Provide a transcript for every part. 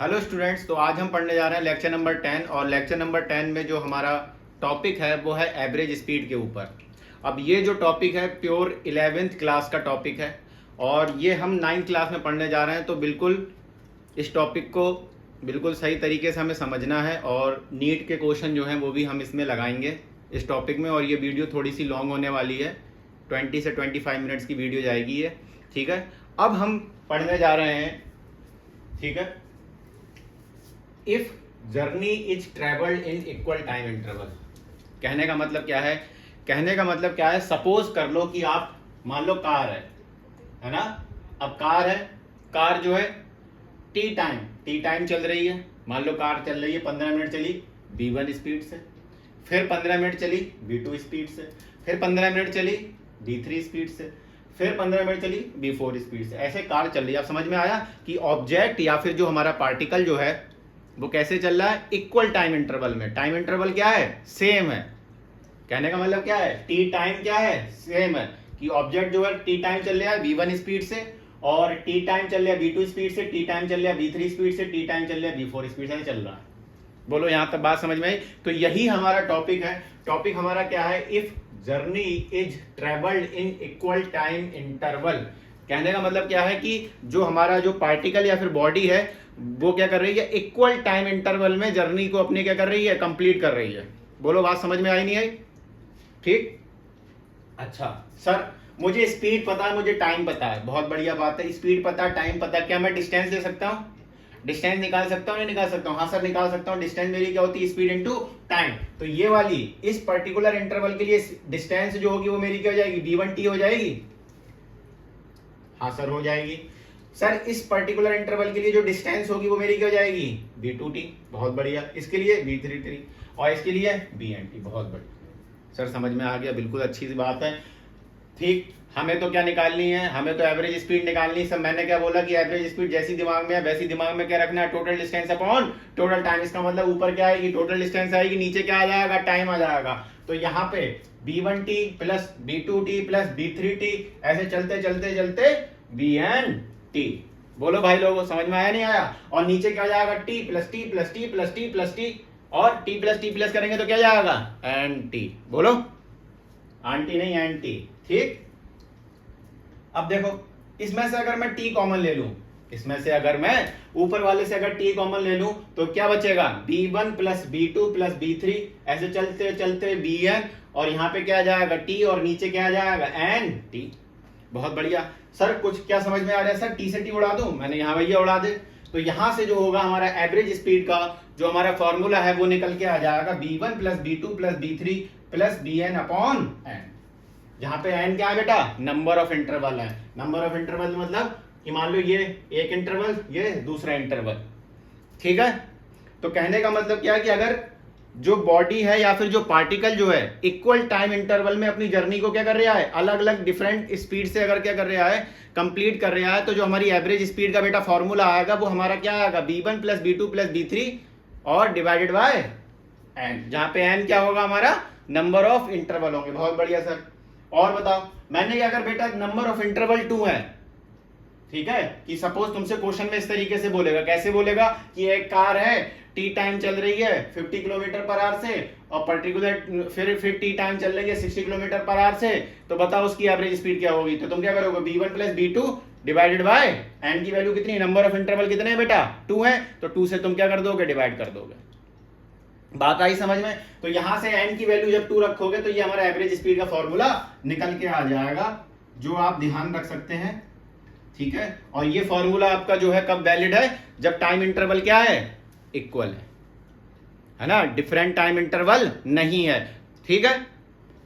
Hello students, तो आज हम पढ़ने जा रहे हैं लेक्चर नंबर 10 और लेक्चर नंबर 10 में जो हमारा टॉपिक है वो है एवरेज स्पीड के ऊपर। अब ये जो टॉपिक है प्योर 11th क्लास का टॉपिक है और ये हम 9th क्लास में पढ़ने जा रहे हैं। तो बिल्कुल इस टॉपिक को बिल्कुल सही तरीके से हमें समझना है और नीट के क्वेश्चन जो हैं वो भी हम इसमें लगाएंगे इस टॉपिक में। और ये वीडियो थोड़ी सी लॉन्ग होने वाली है, 20 से 25 मिनट्स की वीडियो जाएगी ये, ठीक है। अब हम पढ़ने जा रहे हैं, ठीक है। If journey is travelled in equal time interval, कहने का मतलब क्या है? कहने का मतलब क्या है, सपोज कर लो कि आप मान लो कार है ना। अब कार है, कार जो है टी टाइम चल रही है। मान लो कार चल रही है, 15 मिनट चली B1 स्पीड से, फिर 15 मिनट चली B2 स्पीड से, फिर 15 मिनट चली B3 स्पीड से, फिर 15 मिनट चली B4 स्पीड से। ऐसे कार चल रही है। अब समझ में आया कि ऑब्जेक्ट या फिर जो हमारा पार्टिकल जो है वो कैसे चल रहा है? इक्वल टाइम इंटरवल में। टाइम इंटरवल क्या है? सेम है। कहने का मतलब क्या है? टी टाइम क्या है? सेम है कि ऑब्जेक्ट जो है टी टाइम चल रहा है B1 स्पीड से, और टी टाइम चल रहा है B2 स्पीड से, टी टाइम चल रहा है B3 स्पीड से, टी टाइम चल रहा है B4 स्पीड से चल रहा है। बोलो यहां तक बात समझ में आई? तो यही हमारा टॉपिक है। टॉपिक हमारा क्या है? If journey is travelled in equal time interval. कहने का मतलब क्या है कि जो हमारा जो पार्टिकल या फिर बॉडी है वो क्या कर रही है? इक्वल टाइम इंटरवल में जर्नी को अपनी क्या कर रही है? कंप्लीट कर रही है। बोलो बात समझ में आई नहीं आई? ठीक। अच्छा सर, मुझे स्पीड पता है, मुझे टाइम पता है, बहुत बढ़िया बात है। स्पीड पता, टाइम पता, क्या मैं डिस्टेंस ले सकता हूं? डिस्टेंस निकाल सकता हूं? नहीं निकाल सकता हूं? हाँ सर निकाल सकता हूं। डिस्टेंस मेरी क्या होती है? Speed into time. तो ये वाली इस पर्टिकुलर इंटरवल के लिए डिस्टेंस जो होगी वो मेरी क्या हो जाएगी? B1t हो जाएगी। हाँ सर हो जाएगी। सर इस पर्टिकुलर इंटरवल के लिए जो डिस्टेंस होगी वो मेरी क्या हो जाएगी? B2t। बहुत बढ़िया। इसके लिए B3t और इसके लिए BNT। बहुत बढ़िया सर, समझ में आ गया, बिल्कुल अच्छी सी बात है। ठीक, हमें तो क्या निकालनी है? हमें तो एवरेज स्पीड निकालनी है। सब मैंने क्या बोला कि एवरेज स्पीड जैसी दिमाग में है वैसी दिमाग में क्या रखना है? Total distance upon total time. इसका मतलब ऊपर क्या आएगी? टोटल डिस्टेंस आएगी, नीचे क्या आ जाएगा? टाइम आ जाएगा। तो यहाँ पे B1t plus B2t plus B3t ऐसे चलते चलते चलते BNT। बोलो भाई लोगों, समझ में आया नहीं आया? और नीचे क्या जाएगा? T plus T plus T plus T plus T, और T प्लस करेंगे तो क्या जाएगा? NT। बोलो आंटी नहीं एंटी। ठीक। अब देखो, इसमें से अगर मैं T कॉमन ले लूं, इसमें से अगर मैं ऊपर वाले से अगर T कॉमन ले लूं तो क्या बचेगा? B1 plus B2 plus B3 ऐसे चलते चलते BN, और यहाँ पे क्या आ जाएगा? T, और नीचे क्या आ जाएगा? NT। बहुत बढ़िया सर, कुछ क्या समझ में आ रहा है? सर T से T उड़ा दूं? मैंने यहाँ भैया उड़ा दे। तो यहां से जो होगा हमारा एवरेज स्पीड का जो हमारा फॉर्मूला है वो निकल के आ जाएगा B1 plus B2 plus B3 plus BN upon N। जहां पे N क्या है बेटा? नंबर ऑफ इंटरवल है। नंबर ऑफ इंटरवल मतलब कि मान लो ये एक इंटरवल, ये दूसरा इंटरवल, ठीक है। तो कहने का मतलब क्या है कि अगर जो बॉडी है या फिर जो पार्टिकल जो है इक्वल टाइम इंटरवल में अपनी जर्नी को क्या कर रहा है? अलग अलग डिफरेंट स्पीड से अगर क्या कर रहा है? कंप्लीट कर रहा है, तो जो हमारी एवरेज स्पीड का बेटा फॉर्मूला आएगा वो हमारा क्या आएगा? B1 plus B2 plus B3 और डिवाइडेड बाय N, जहां पे N क्या होगा? हमारा नंबर ऑफ इंटरवल होंगे। बहुत बढ़िया सर। और बताओ, मैंने अगर बेटा नंबर ऑफ इंटरवल 2 है, ठीक है, कि सपोज तुमसे क्वेश्चन में इस तरीके से बोलेगा, कैसे बोलेगा कि एक कार है, टी टाइम चल रही है 50 किलोमीटर पर आवर से, और पर्टिकुलर फिर टी टाइम चल रही है 60 किलोमीटर पर आवर से, तो बताओ उसकी एवरेज स्पीड क्या होगी? तो तुम क्या करोगे? B1 plus B2 divided by N की वैल्यू कितनी? नंबर ऑफ इंटरवल कितने हैं बेटा? 2 है, तो 2 से तुम क्या कर दोगे? डिवाइड कर दोगे। बात आई समझ में? तो यहां से N की वैल्यू जब 2 रखोगे तो ये हमारा एवरेज स्पीड का फॉर्मूला निकल के आ जाएगा, जो आप ध्यान रख सकते हैं, ठीक है। और ये फॉर्मूला आपका जो है कब वैलिड है? जब टाइम इंटरवल क्या है? इक्वल है ना, डिफरेंट टाइम इंटरवल नहीं है, ठीक है।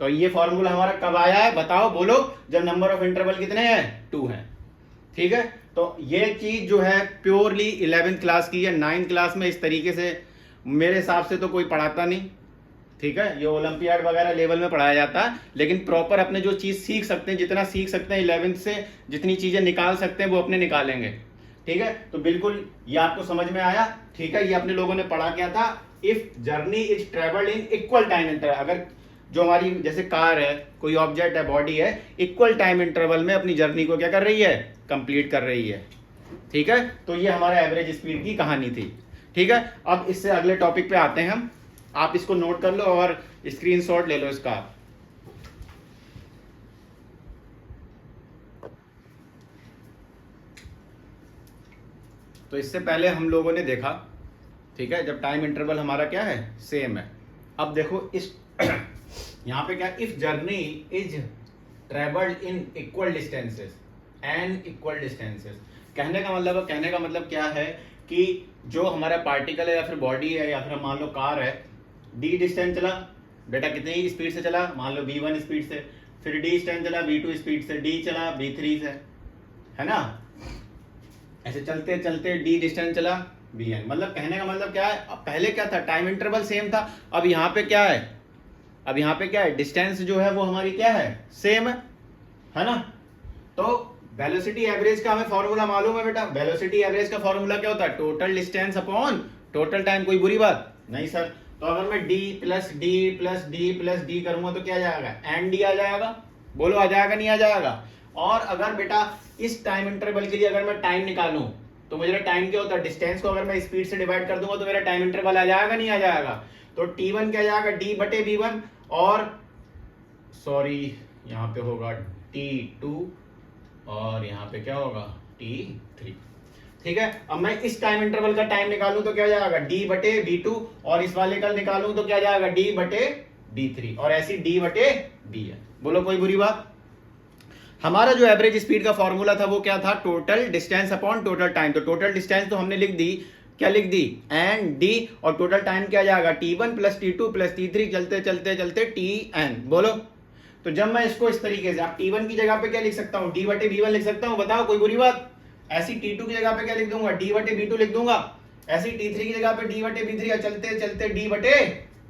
तो ये फॉर्मूला हमारा कब आया है? बताओ, बोलो। जब नंबर ऑफ इंटरवल कितने हैं? 2 हैं, ठीक है। तो ये चीज जो है प्योरली 11th क्लास की है। 9th क्लास में इस तरीके से मेरे हिसाब से तो कोई पढ़ाता नहीं, ठीक है। ये ओलंपियाड वगैरह लेवल में पढ़ाया जाता है, लेकिन प्रॉपर अपने जो चीज सीख सकते हैं, जितना सीख सकते हैं 11th से, जितनी चीजें निकाल सकते हैं वो अपने निकालेंगे, ठीक है। तो बिल्कुल ये आपको समझ में आया, ठीक है। ये अपने लोगों ने पढ़ा क्या था? If journey is travelled in equal time interval, अगर जो हमारी जैसे कार है, कोई ऑब्जेक्ट है, बॉडी है, इक्वल टाइम इंटरवल में अपनी जर्नी को क्या कर रही है? कंप्लीट कर रही है। ठीक है, तो ये हमारा एवरेज स्पीड की कहानी थी। ठीक है, अब इससे अगले टॉपिक पे आते हैं हम। आप इसको नोट कर लो और स्क्रीनशॉट ले लो इसका। तो इससे पहले हम लोगों ने देखा, ठीक है, जब टाइम इंटरवल हमारा क्या है, सेम है। अब देखो इस यहाँ पे क्या, if journey is travelled in equal distances and equal distances, कहने का मतलब क्या है कि जो हमारा पार्टिकल है या फिर बॉडी है या फिर मान लो कार है, डी डिस्टेंस चला बेटा, कितनी स्पीड से चला, मान लो v1 स्पीड से, फिर डी डिस्टेंस चला v2 स्पीड से, डी चला v3 से, है ना, ऐसे चलते चलते डी डिस्टेंस चला bn। मतलब कहने का मतलब क्या है, अब पहले क्या था, टाइम इंटरवल सेम था, अब यहाँ पे क्या है, अब यहाँ पे क्या है, डिस्टेंस जो है वो हमारी क्या है, सेम है ना। तो वेलोसिटी एवरेज का हमें फॉर्मूला मालूम है बेटा, वेलोसिटी एवरेज का फॉर्मूला क्या होता है, total distance upon total time. कोई बुरी बात नहीं सर, तो अगर मैं d plus D plus D plus D करूंगा तो क्या आ जाएगा, एन डी आ जाएगा, बोलो आ जाएगा नहीं आ जाएगा। और अगर बेटा इस टाइम इंटरवल के लिए अगर मैं टाइम निकालूं तो मेरा टाइम क्या होता है, डिस्टेंस को अगर मैं स्पीड से डिवाइड कर दूंगा तो मेरा टाइम इंटरवल आ जाएगा नहीं आ जाएगा। तो t1 क्या जाएगा, d बटे v1, और सॉरी यहाँ पे होगा t2 और यहाँ पे क्या होगा t3। ठीक है, अब मैं इस टाइम इंटरवल का टाइम निकालूं तो क्या जाएगा, d बटे v2, और इस वाले का निकालूं तो क्या जाएगा, d बटे d3, और ऐसी d बटे b है। बोलो कोई बुरी बात। हमारा जो एवरेज स्पीड का फॉर्मूला था वो क्या था, total distance upon total time. तो टोटल डिस्टेंस तो हमने लिख दी, क्या लिख दी, एन डी, और टोटल टाइम क्या जाएगा, t1 plus t2 plus t3, चलते चलते चलते tn। बोलो, तो जब मैं इसको इस तरीके से, आप t1 की जगह पे क्या लिख सकता हूँ, d बटे v1 लिख सकता हूँ, बताओ कोई बुरी बात। ऐसी t2 की जगह पे क्या लिख दूंगा, d बटे v2 लिख दूंगा, ऐसी t3 की जगह पे d बटे v3, और चलते चलते d बटे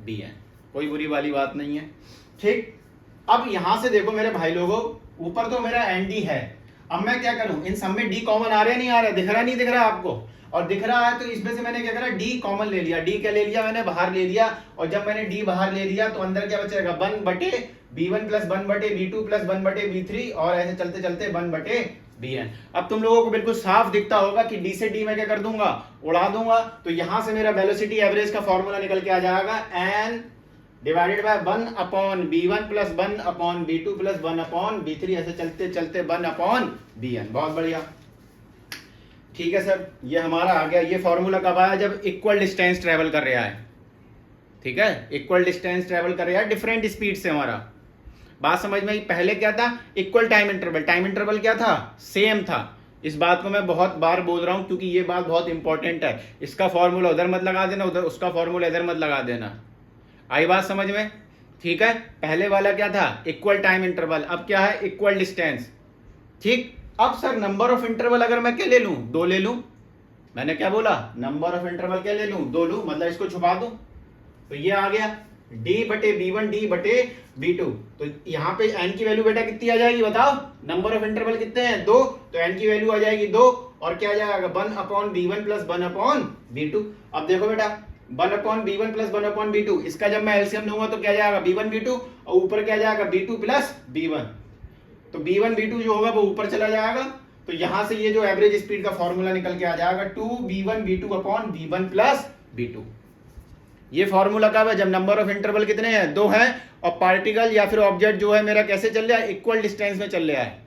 bn। कोई बुरी वाली बात नहीं है। ठीक, अब यहां से देखो मेरे भाई लोगों, ऊपर तो मेरा एन डी है, अब मैं क्या करूं, इन सब में डी कॉमन आ रहा है नहीं आ रहा है, दिख रहा नहीं दिख रहा आपको, और दिख रहा है तो इसमें से मैंने क्या करा, डी कॉमन ले लिया, डी क्या ले लिया मैंने, बाहर ले लिया, और जब मैंने डी बाहर ले लिया तो अंदर क्या बचेगा, 1 बटे b1 प्लस 1 बटे b2 प्लस 1 बटे b3, और ऐसे चलते चलते 1 बटे bn। अब तुम लोगों को बिल्कुल साफ दिखता होगा कि डी से डी में क्या कर दूंगा, उड़ा दूंगा, तो यहां से मेरा वेलोसिटी एवरेज का फॉर्मूला निकल के आ जाएगा, n divided by 1 upon b1 plus 1 upon b2 plus 1 upon b3, ऐसे चलते चलते 1 अपॉन bn। बहुत बढ़िया, ठीक है सर, ये हमारा आ गया। ये फॉर्मूला कब आया, जब इक्वल डिस्टेंस ट्रेवल कर रहा है, ठीक है, इक्वल डिस्टेंस ट्रेवल कर रहा है डिफरेंट स्पीड से। हमारा बात समझ में आई। पहले क्या था, equal time interval, time interval क्या था, सेम था। इस बात को मैं बहुत बार बोल रहा हूं क्योंकि ये बात बहुत इंपॉर्टेंट है। इसका फॉर्मूला उधर मत लगा देना, उधर उसका फॉर्मूला इधर मत लगा देना। आई बात समझ में, ठीक है। पहले वाला क्या था, इक्वल टाइम इंटरवल, अब क्या है, इक्वल डिस्टेंस। ठीक, अब सर नंबर ऑफ इंटरवल अगर मैं क्या ले लूं, 2 ले लूं, मैंने क्या बोला, नंबर ऑफ इंटरवल क्या ले लूं, 2 लूं, मतलब इसको छुपा दूं, तो ये आ गया d बटे b1 d बटे b2। तो यहाँ पे n की वैल्यू बेटा कितनी आ जाएगी बताओ, नंबर ऑफ इंटरवल कितने हैं, 2, तो n की वैल्यू आ जाएगी 2, और क्या आ जाएगा 1 upon b1 plus 1 upon b2। अब देखो बेटा 1 upon b1 plus 1 upon b2, इसका जब मैं एलसीएम लूंगा तो क्या जाएगा b1 b2, और ऊपर क्या जाएगा b2 प्लस b1, तो b1 b2 जो होगा वो ऊपर चला जाएगा। तो यहां से ये जो एवरेज स्पीड का फॉर्मूला निकल के आ जाएगा 2b1 b2 upon b1 plus b2। ये फॉर्मूला कब है, जब नंबर ऑफ इंटरवल कितने हैं, 2 हैं, और पार्टिकल या फिर ऑब्जेक्ट जो है मेरा कैसे चल रहा है, इक्वल डिस्टेंस में चल रहा है,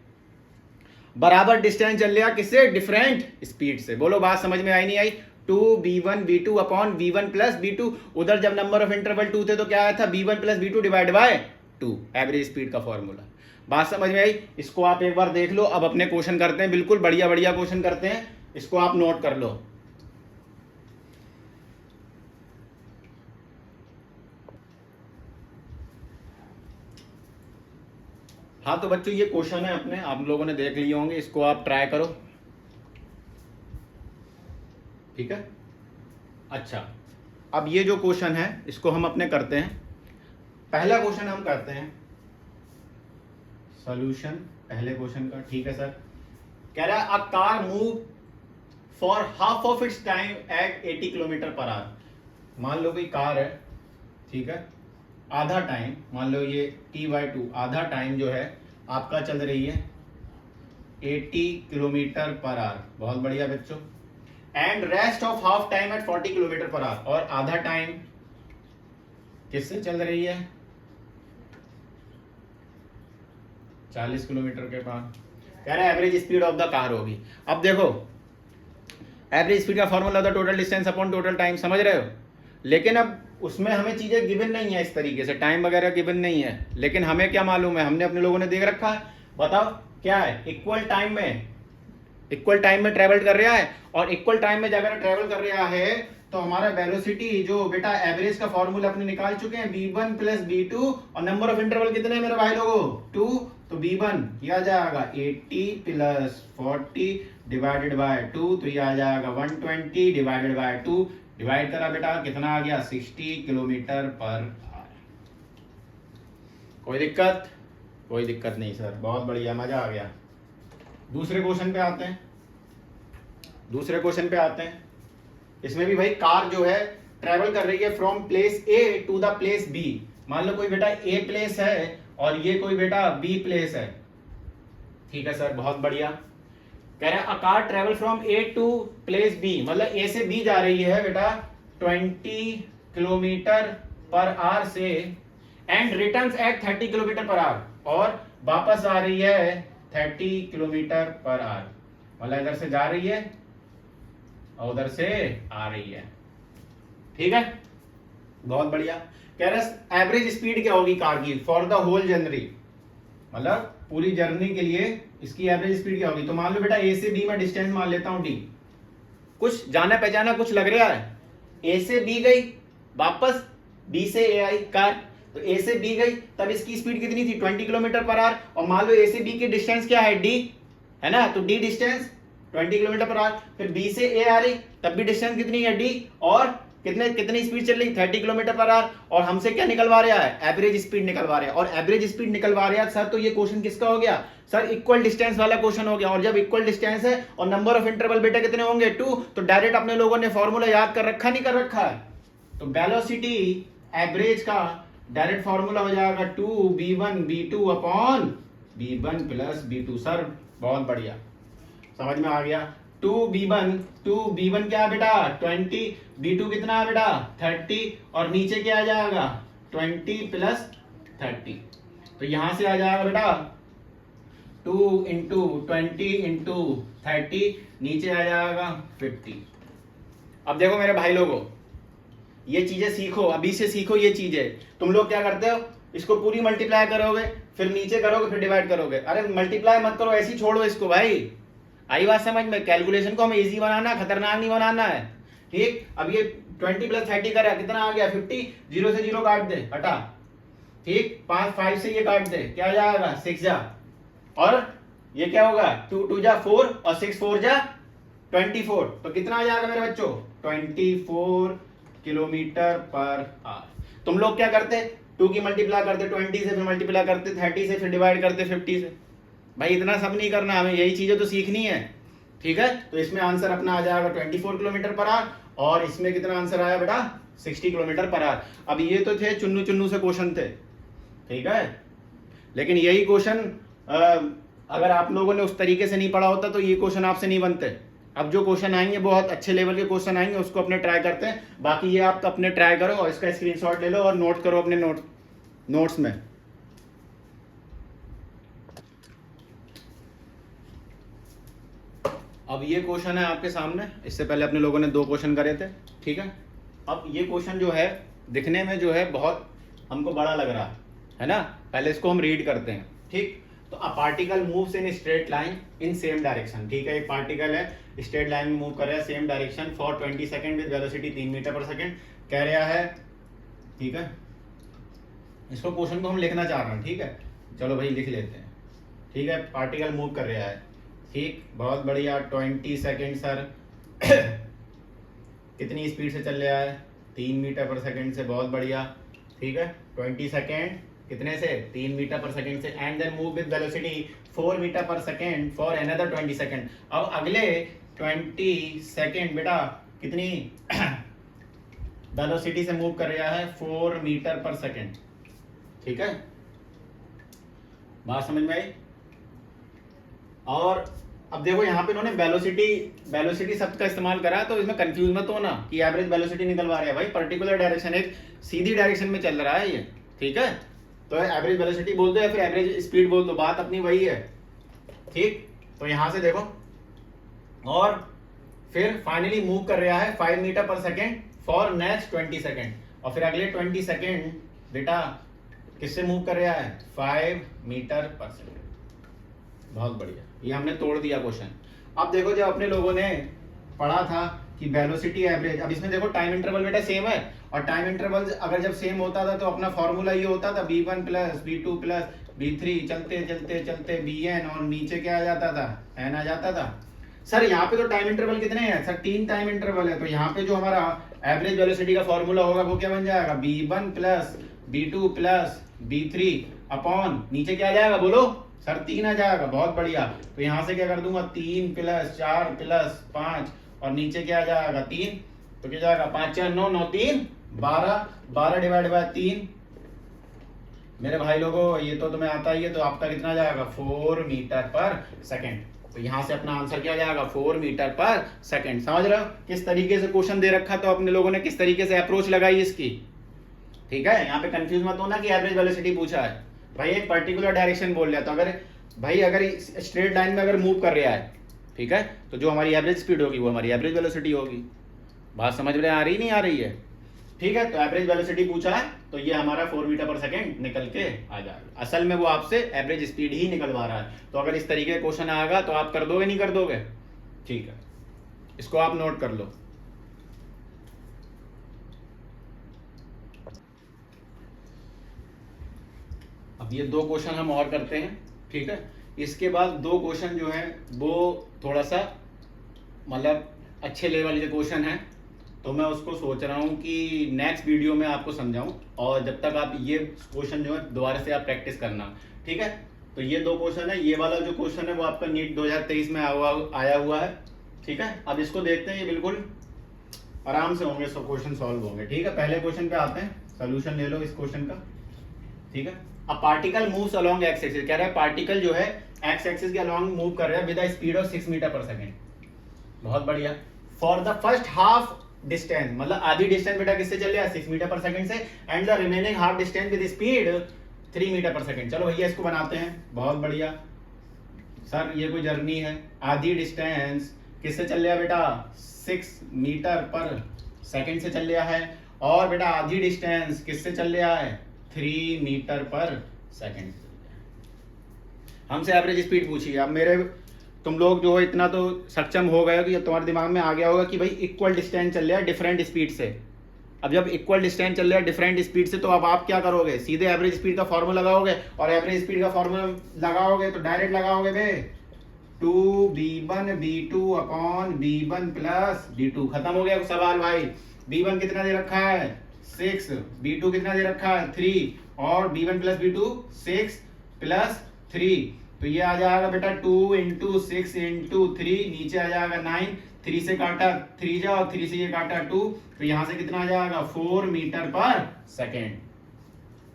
बराबर डिस्टेंस चल रहा है, किससे, डिफरेंट स्पीड से। बोलो बात समझ में आई नहीं आई। 2b1 b2 upon b1 plus b2, उधर जब नंबर ऑफ इंटरवल 2 थे तो क्या आया था, b1 plus b2 divide by 2, average speed का फॉर्मूला। बात समझ में आई। इसको आप एक बार देख लो। अब अपने क्वेश्चन करते हैं, बिल्कुल बढ़िया बढ़िया क्वेश्चन करते हैं, इसको आप नोट कर लो। हाँ तो बच्चों ये क्वेश्चन है अपने, आप लोगों ने देख लिए होंगे, इसको आप ट्राई करो, ठीक है। अच्छा, अब ये जो क्वेश्चन है इसको हम अपने करते हैं। पहला क्वेश्चन हम करते हैं सॉल्यूशन पहले क्वेश्चन का, ठीक है सर। कह रहा है a car move for half of its time at 80 kilometre per hour. मान लो कोई कार है, ठीक है, आधा टाइम, मान लो ये t/2, आधा टाइम जो है आपका चल रही है 80 किलोमीटर पर आवर, बहुत बढ़िया बच्चों। And rest of half time at 40 kilometre per hour, और आधा टाइम किससे चल रही है? 40 किलोमीटर के पार। कह रहे हैं average speed of the car होगी। अब देखो एवरेज स्पीड का फॉर्मूला होता है total distance upon total time, समझ रहे हो? लेकिन अब उसमें हमें चीजें गिवन नहीं है इस तरीके से, टाइम वगैरह गिवन नहीं है, लेकिन हमें क्या मालूम है, हमने अपने लोगों ने देख रखा है। बताओ क्या है? इक्वल टाइम में ट्रेवल कर रहा है, और इक्वल टाइम में अगर ट्रेवल कर रहा है तो हमारा वेलोसिटी जो बेटा एवरेज का फॉर्मूला अपने निकाल चुके हैं, v1 प्लस v2, और नंबर ऑफ इंटरवल कितने हैं मेरे भाई लोगों? 2। तो v1 किया जाएगा 80 प्लस 40 डिवाइडेड बाय 2, तो ये आ जाएगा 120 डिवाइडेड बाय 2, डिवाइड करा बेटा कितना आ गया? 60 किलोमीटर पर आवर। कोई दिक्कत? कोई दिक्कत नहीं सर, बहुत बढ़िया, मजा आ गया। दूसरे क्वेश्चन पे आते हैं। इसमें भी भाई कार जो है ट्रेवल कर रही है from place A to the place B. मान लो कोई बेटा ए प्लेस है और ये कोई बेटा बी प्लेस है, ठीक है सर, बहुत बढ़िया। कह रहा है a car travel from A to place B, मतलब ए से बी जा रही है बेटा 20 किलोमीटर पर आवर से, and returns at 30 kilometre per hour, और वापस आ रही है 30 किलोमीटर पर आवर। मतलब इधर से जा रही है और उधर से आ रही है, ठीक है, बहुत बढ़िया। कह रहा है एवरेज स्पीड क्या होगी कार की फॉर द होल जर्नी, मतलब पूरी जर्नी के लिए इसकी एवरेज स्पीड क्या होगी? तो मान लो बेटा ए से बी में डिस्टेंस मान लेता हूं डी, कुछ जाना पहचाना कुछ लग रहा है, ए से बी गई, वापस बी से ए आई कार, तो ए से बी गई, तब इसकी स्पीड कितनी थी? 20 किलोमीटर पर आवर, और मान लो ए से बी की डिस्टेंस क्या है? डी है ना, तो D distance 20 kilometre per our. फिर बी से ए आ रही, तब भी डिस्टेंस कितनी है? डी, और कितनी स्पीड चल रही? 30 किलोमीटर पर आवर, और हमसे क्या निकलवा रहा है? एवरेज स्पीड निकलवा रहा है, और एवरेज स्पीड निकलवा रहा है सर, तो ये क्वेश्चन किसका हो गया सर? इक्वल डिस्टेंस वाला क्वेश्चन हो गया। और जब इक्वल डिस्टेंस है और नंबर ऑफ इंटरवल बेटा कितने होंगे? 2, तो डायरेक्ट अपने लोगों ने फॉर्मूला याद कर रखा, नहीं कर रखा है? तो वेलोसिटी एवरेज का डायरेक्ट फॉर्मूला हो जाएगा 2v1 v2 upon v1 plus v2। Sir बहुत बढ़िया, समझ में आ गया। 2v1 क्या है बेटा? 20, v2 कितना है बेटा? 30, और नीचे क्या आ जाएगा? 20 प्लस 30, तो यहां से आ जाएगा बेटा 2 इंटू 20 इंटू 30, नीचे आ जाएगा 50। अब देखो मेरे भाई लोगों, ये चीजें सीखो, अभी से सीखो ये चीजें। तुम लोग क्या करते हो, इसको पूरी मल्टीप्लाई करोगे, फिर नीचे करोगे, फिर डिवाइड करोगे। अरे मल्टीप्लाई मत करो, ऐसी छोड़ो इसको भाई। आई बात समझ में? कैलकुलेशन को हमें इजी बनाना, खतरनाक नहीं बनाना है, ठीक। अब ये 20 प्लस 30 करा, कितना आ गया? 50। 0 से 0 काट दे, हटा, ठीक। 5 से ये काट दे, क्या जाएगा? 6 जा, और ये क्या होगा? 2 जा 4, और 6 4 जा 24, तो कितना आ जाएगा मेरे बच्चों? 24 किलोमीटर पर आवर। तुम लोग क्या करते? 2 की मल्टीप्लाई करते 20 से, फिर मल्टीप्लाई करते 30 से, फिर डिवाइड करते 50 से। भाई इतना सब नहीं करना, हमें यही चीजें तो सीखनी है, ठीक है। तो इसमें आंसर अपना आ जाएगा 24 किलोमीटर पर आवर, और इसमें कितना आंसर आया बेटा? 60 किलोमीटर पर आवर। अब ये तो थे चुन्नू चुन्नू से क्वेश्चन थे, ठीक है, लेकिन यही क्वेश्चन अगर आप लोगों ने उस तरीके से नहीं पढ़ा होता तो ये क्वेश्चन आपसे नहीं बनते। अब जो क्वेश्चन आएंगे बहुत अच्छे लेवल के क्वेश्चन आएंगे, उसको अपने ट्राई करते हैं। बाकी ये आप अपने ट्राई करो और इसका स्क्रीनशॉट ले लो और नोट करो अपने नोट्स में। अब ये क्वेश्चन है आपके सामने, इससे पहले अपने लोगों ने 2 क्वेश्चन करे थे, ठीक है। अब ये क्वेश्चन जो है दिखने में जो है बहुत हमको बड़ा लग रहा है ना, पहले इसको हम रीड करते हैं, ठीक। तो अ particle moves in straight line in same direction, ठीक है। एक पार्टिकल है स्ट्रेट लाइन में मूव कर रहा है same direction for 20 second with velocity 3 metre per second कह रहा है, ठीक है। इसको क्वेश्चन को हम लिखना चाह रहे हैं, ठीक है, चलो भाई लिख लेते हैं, ठीक है। पार्टिकल मूव कर रहा है, ठीक, बहुत बढ़िया। 20 सेकेंड सर कितनी स्पीड से चल रहा है? 3 मीटर पर सेकेंड से, बहुत बढ़िया, ठीक है। 20 सेकेंड कितने से? 3 मीटर पर सेकेंड से, and then move with velocity 4 metre per second for another 20 second. अब अगले 20 सेकेंड बेटा कितनी वेलोसिटी से मूव कर रहा है? 4 मीटर पर सेकेंड, ठीक है। बात समझ में आई? और अब देखो यहाँ पे इन्होंने वेलोसिटी शब्द का इस्तेमाल करा है, तो इसमें कंफ्यूज मत होना कि एवरेज वेलोसिटी निकलवा रहे हैं भाई, पर्टिकुलर डायरेक्शन, एक सीधी डायरेक्शन में चल रहा है ये, ठीक है। तो एवरेज वेलोसिटी बोल दो या फिर एवरेज स्पीड बोल दो, बात अपनी वही है, ठीक। तो यहां से देखो, और फिर फाइनली मूव कर रहा है 5 metre per second for next 20 second, और फिर अगले 20 सेकेंड बेटा किससे मूव कर रहा है, 5 मीटर पर सेकेंड। बहुत बढ़िया, ये हमने तोड़ दिया क्वेश्चन। अब देखो, जब अपने लोगों ने पढ़ा था कि वेलोसिटी एवरेज, अब इसमें देखो टाइम इंटरवल बेटा सेम है, और टाइम इंटरवल अगर जब सेम होता था तो अपना फॉर्मूला ये होता था b1 plus b2 plus b3, चलते चलते चलते bn, और नीचे क्या आ जाता था, n आ जाता था। सर यहाँ पे तो टाइम इंटरवल कितने हैं सर, 3 टाइम इंटरवल है, तो यहाँ पे जो हमारा एवरेज वेलोसिटी का फॉर्मूला होगा वो क्या बन जाएगा, b1 plus b2 plus b3 upon नीचे क्या आ जाएगा बोलो सर, 3 आ जाएगा। बहुत बढ़िया, तो यहाँ से क्या कर दूंगा, 3 प्लस 4 प्लस 5, और नीचे क्या आ जाएगा 3, तो क्या जाएगा 5 4 9 9 3 12, 12 डिवाइड बाय 3 मेरे भाई लोगों, ये तो तुम्हें आता ही है, तो आपका कितना जाएगा 4 मीटर पर सेकेंड। तो यहां से अपना आंसर क्या जाएगा 4 मीटर पर सेकेंड। समझ रहे हो किस तरीके से क्वेश्चन दे रखा, तो अपने लोगों ने किस तरीके से अप्रोच लगाई इसकी, ठीक है। यहाँ पे कंफ्यूज मत होना कि एवरेज वेलोसिटी पूछा है भाई, एक पर्टिकुलर डायरेक्शन बोल रहा है, तो अगर भाई अगर स्ट्रेट लाइन में अगर मूव कर रहा है, ठीक है, तो जो हमारी एवरेज स्पीड होगी वो हमारी एवरेज वेलोसिटी होगी। बात समझ में आ रही नहीं आ रही है, ठीक है। तो एवरेज वेलोसिटी पूछा है, तो ये हमारा 4 मीटर पर सेकेंड निकल के आ जाएगा। असल में वो आपसे एवरेज स्पीड ही निकलवा रहा है, तो अगर इस तरीके का क्वेश्चन आएगा तो आप कर दोगे नहीं कर दोगे, ठीक है, इसको आप नोट कर लो। अब ये 2 क्वेश्चन हम और करते हैं, ठीक है। इसके बाद 2 क्वेश्चन जो है वो थोड़ा सा मतलब अच्छे लेवल के क्वेश्चन हैं, तो मैं उसको सोच रहा हूँ कि नेक्स्ट वीडियो में आपको समझाऊं, और जब तक आप ये क्वेश्चन जो है दोबारा से आप प्रैक्टिस करना, ठीक है। तो ये 2 क्वेश्चन है, ये वाला जो क्वेश्चन है वो आपका नीट 2023 में आया हुआ है, ठीक है। अब इसको देखते हैं, ये बिल्कुल आराम से होंगे, सब क्वेश्चन सॉल्व होंगे, ठीक है। पहले क्वेश्चन पे आते हैं, सोल्यूशन ले लो इस क्वेश्चन का, ठीक है। A particle moves along x axis, कह रहा है पार्टिकल जो है एक्स एक्सिस के अलोंग मूव कर रहा है with a speed of 6 metre per second. बहुत बढ़िया। For the first half distance, मतलब आधी डिस्टेंस बेटा किससे चल रहा है 6 मीटर पर सेकंड से, and the remaining half distance with speed 3 metre per second. चलो भैया इसको बनाते हैं। बहुत बढ़िया सर, ये कोई जर्नी है, आधी डिस्टेंस किससे चल रहा है बेटा 6 मीटर पर सेकंड से चल रहा है, और बेटा आधी डिस्टेंस किससे चल रहा है 3 मीटर पर सेकंड। हमसे एवरेज स्पीड पूछी। अब मेरे तुम लोग जो है इतना तो सक्षम हो गए कि तुम्हारे दिमाग में आ गया होगा कि भाई इक्वल डिस्टेंस चल रहा है डिफरेंट स्पीड से। अब जब इक्वल डिस्टेंस चल रहा है डिफरेंट स्पीड से, तो अब आप क्या करोगे, सीधे एवरेज स्पीड का फॉर्मूला लगाओगे, और एवरेज स्पीड का फॉर्मूला लगाओगे तो डायरेक्ट लगाओगे बे 2b1 b2 upon b1 plus b2। खत्म हो गया सवाल भाई। b1 कितना दे रखा है 6, b2 कितना दे रखा है 3, और b1 प्लस b2 6 प्लस 3, तो ये आ जाएगा बेटा 2 इंटू 6 इंटू 3, नीचे आ जाएगा 9, 3 से काटा 3 जा, और 3 से ये काटा 2, तो यहां से कितना आ जाएगा 4 मीटर पर सेकेंड।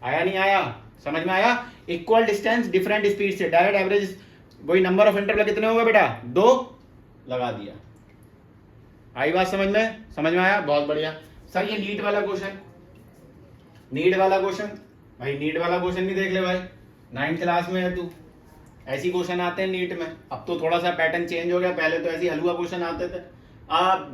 आया नहीं आया, समझ में आया। इक्वल डिस्टेंस डिफरेंट स्पीड से, डायरेक्ट एवरेज वही नंबर ऑफ इंटरवल कितने हो गए बेटा 2 लगा दिया। आई बात समझ में आया। बहुत बढ़िया सर। ये नीट वाला क्वेश्चन, नीट वाला क्वेश्चन भाई, नीट वाला क्वेश्चन भी देख ले भाई, 9th क्लास में है तू, ऐसी क्वेश्चन आते हैं नीट में। अब तो थोड़ा सा पैटर्न चेंज हो गया, पहले तो ऐसी हलवा क्वेश्चन आते थे।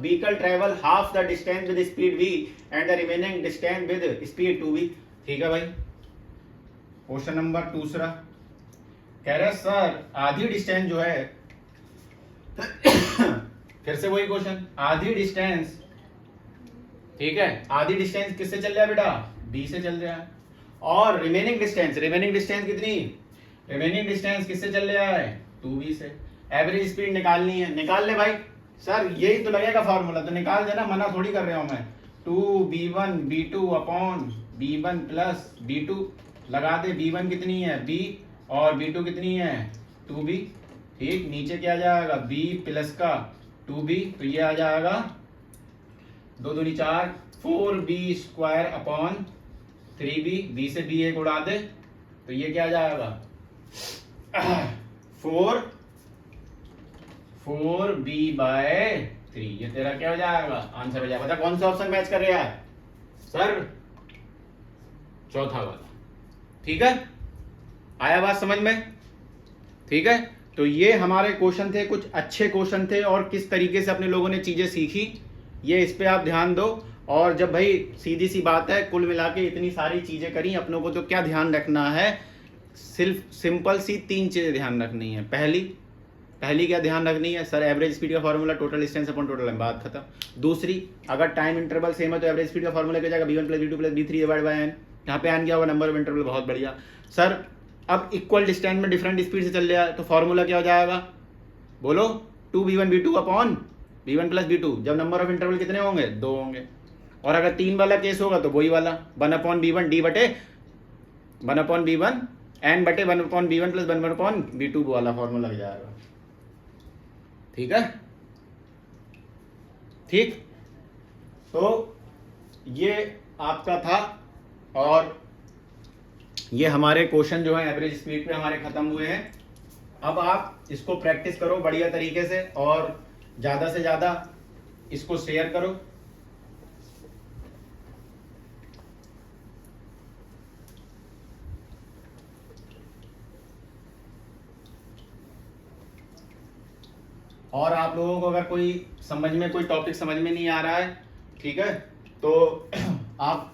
Vehicle travel half the distance with speed v and the remaining distance with speed 2v। ठीक है भाई। क्वेश्चन नंबर दूसरा कह रहे सर आधी डिस्टेंस जो है फिर से वही क्वेश्चन, आधी डिस्टेंस, ठीक है, आधी डिस्टेंस किससे चल रहा है बेटा b से चल रहा है, और रिमेनिंग डिस्टेंस कितनी, रिमेनिंग डिस्टेंस किससे चल रहा है 2v से। एवरेज स्पीड निकालनी है, निकाल ले भाई। सर यही तो लगेगा फॉर्मूला, तो निकाल देना, मना थोड़ी कर रहा हूं मैं। 2b1 b2 upon b1 plus b2 लगा दे। b1 कितनी है b, और b2 कितनी है 2b। ठीक, नीचे क्या आ जाएगा b प्लस का 2b, तो ये आ जाएगा 2 दूनी 4, 4b square upon 3b, b से b एक उड़ा दे, तो ये क्या आ जाएगा 4 4b/3, ये तेरा क्या हो जाएगा, आंसर हो जाएगा। बता कौन सा ऑप्शन मैच कर रहा है सर, चौथा वाला। ठीक है, आया बात समझ में? ठीक है, तो ये हमारे क्वेश्चन थे, कुछ अच्छे क्वेश्चन थे, और किस तरीके से अपने लोगों ने चीजें सीखी ये इस पे आप ध्यान दो। और जब भाई सीधी सी बात है, कुल मिला के इतनी सारी चीजें करी अपनों को, तो क्या ध्यान रखना है, सिर्फ सिंपल सी 3 चीजें ध्यान रखनी है। पहली क्या ध्यान रखनी है सर, एवरेज स्पीड का formula total distance upon total length, बात खत्म। दूसरी, अगर टाइम इंटरवल सेम है तो एवरेज स्पीड का फॉर्मूला क्या जाएगा, v1 + v2 + v3 divide by n। यहाँ पे n क्या होगा, नंबर ऑफ इंटरवल। बहुत बढ़िया सर, अब इक्वल डिस्टेंस में डिफरेंट स्पीड से चल रहा है तो फॉर्मूला क्या हो जाएगा, बोलो, 2v1 v2 upon v1 + v2, जब नंबर ऑफ इंटरवल कितने होंगे, 2 होंगे। और अगर 3 वाला केस होगा तो वही वाला 1/v1 d बटे 1/v1 n बटे 1/v1 + 1/v2 वाला फॉर्मूला लग जाएगा। ठीक है, ठीक, तो ये आपका था, और ये हमारे क्वेश्चन जो है एवरेज स्पीड पे हमारे खत्म हुए हैं। अब आप इसको प्रैक्टिस करो बढ़िया तरीके से, और ज्यादा से ज्यादा इसको शेयर करो। और आप लोगों को अगर कोई समझ में, कोई टॉपिक समझ में नहीं आ रहा है, ठीक है, तो आप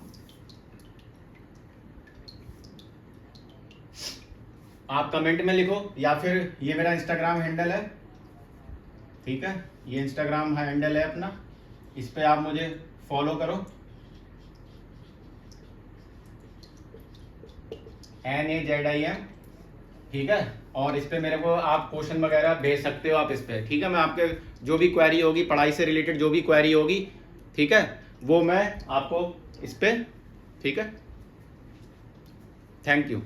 कमेंट में लिखो, या फिर ये मेरा इंस्टाग्राम हैंडल है, ठीक है, ये इंस्टाग्राम हैंडल है अपना, इस पे आप मुझे फॉलो करो, NAZIM, ठीक है। और इस पे मेरे को आप क्वेश्चन वगैरह भेज सकते हो आप इस पे, ठीक है। मैं आपके जो भी क्वेरी होगी, पढ़ाई से रिलेटेड जो भी क्वेरी होगी, ठीक है, वो मैं आपको इस पे, ठीक है। Thank you.